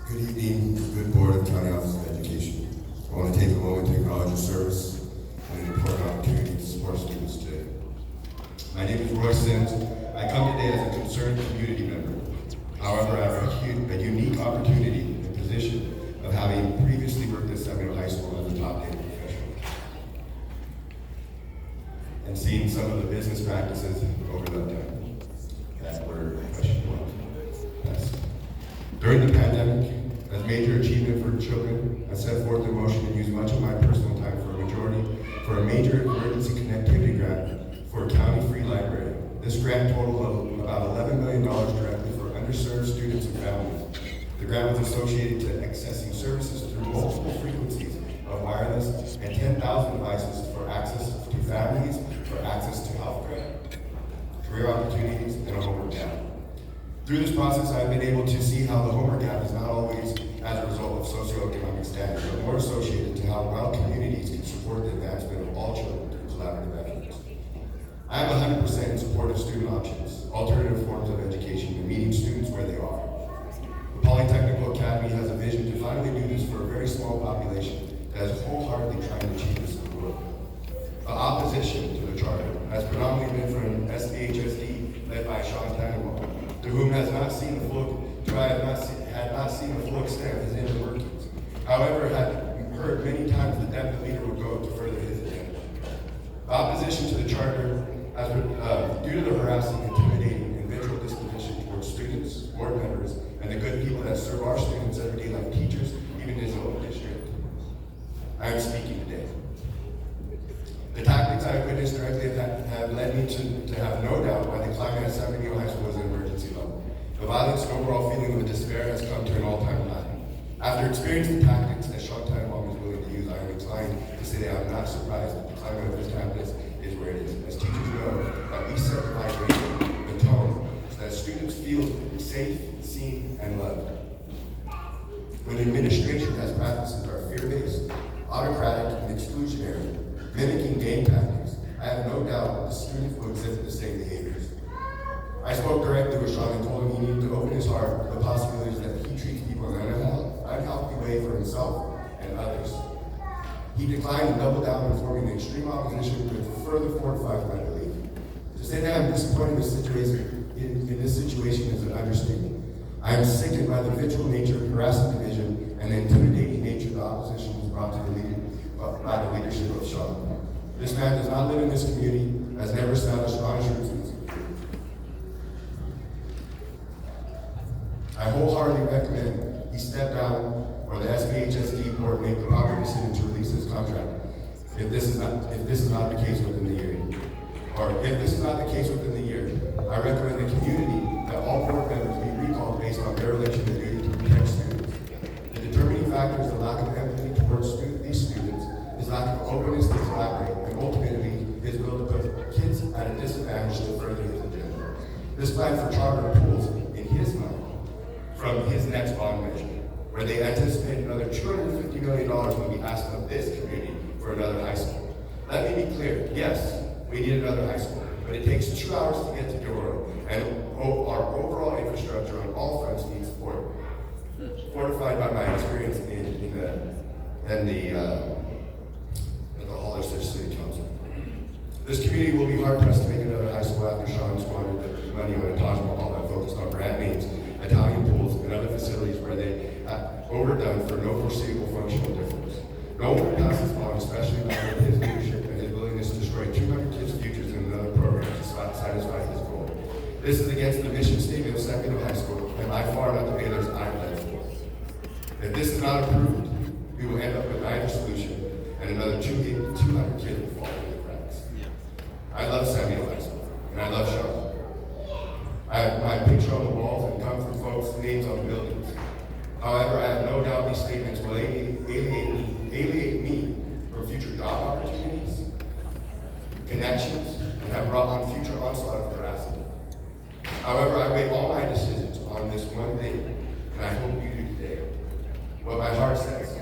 Good evening, good Board of County Office of Education. I want to take a moment to acknowledge your service and an important opportunity to support students today. My name is Roy Sims. I come today as a concerned community member. However, I have a unique opportunity and position of having previously worked at Seminole High School as a top data professional and seeing some of the business practices overlooked that were questionable. Yes. During the pandemic, as major achievement for children, I set forth a motion to use much of my personal time for a major emergency connectivity grant for a county free library. This grant totaled about $11 million directly for underserved students and families. The grant was associated to accessing services through multiple frequencies of wireless and 10,000 devices for access to families, for access to healthcare, career opportunities, and a homework gap. Through this process, I've been able to see how the homework gap is not always as a result of socioeconomic status, but more associated to how well communities can support the advancement of all children through collaborative efforts. I am 100% in support of student options, alternative forms of education, and meeting students where they are. The Polytechnical Academy has a vision to finally do this for a very small population that is wholeheartedly trying to achieve this in the world. The opposition to the charter has predominantly been from SBHSD, led by Sean Tannenbaum, to whom had not seen the full extent of his inner workings. However, had heard many times that the leader would go to further his agenda. The opposition to the charter has due to the harassing, intimidating, and visual disposition towards students, board members, and the good people that serve our students every day, like teachers, even in his own district. I am speaking today. The tactics I have witnessed directly have led me to have no doubt why the climate at San Benito High School is an emergency level. The violence and overall feeling of despair has come to an all-time high. After experiencing the tactics that Sean Tannenbaum is willing to use, I am inclined to say that I am not surprised that the climate of this campus is where it is. As teachers know, that we set the vibration, the tone, so that students feel safe, seen, and loved. When administration has practices that are fear-based, autocratic, and exclusionary, mimicking game tactics, I have no doubt that the students will exhibit the same behaviors. I spoke directly with Sean and told him he needed to open his heart to the possibilities that he treats people in an unhealthy way for himself and others. He declined and doubled down on forming the extreme opposition, which further fortifies my belief. To say that I'm disappointed in this situation is an understatement. I am sickened by the vigilant nature, harassing division, and the intimidating nature the opposition was brought to by the leadership of Sean. This man does not live in this community, has never established honest roots in this community. I wholeheartedly recommend he step down or the SBHSD board make the proper decision to release his contract if this is not the case within the year. Or if this is not the case within the year, I recommend the community that all board members be recalled based on their election and duty to protect students. The determining factor is the lack of empathy towards these students, his lack of openness to collaborate, and ultimately his will to put kids at a disadvantage to further his agenda. This plan for charter pulls, in his mind, from his next bond measure, where they anticipate another $250 million will be asked of this community for another high school. Let me be clear, yes, we need another high school, but it takes 2 hours to get to Dorado, and our overall infrastructure on all fronts needs support. Fortified by my experience in the Hollister City Council. This community will be hard-pressed to make another high school after Sean squandered the money on a Taj Mahal that focused on brand names, Italian pools, and other facilities where they overdone for no foreseeable functional difference. No one would pass this bond, especially not with his leadership and his willingness to destroy 200 kids' futures in another program to satisfy his goal. This is against the mission statement of San Benito High School, and by far not the Baylor's I led for. If this is not approved, we will end up with neither solution, and another 200 kids will fall through the cracks. I love San Benito High School, and I love Sean. I have my picture on the walls and come from folks' names on the buildings. However, I have no doubt these statements will alienate me from future job opportunities, connections, and have brought on future onslaught of harassment. However, I weigh all my decisions on this one thing, and I hope you do today. What my heart says,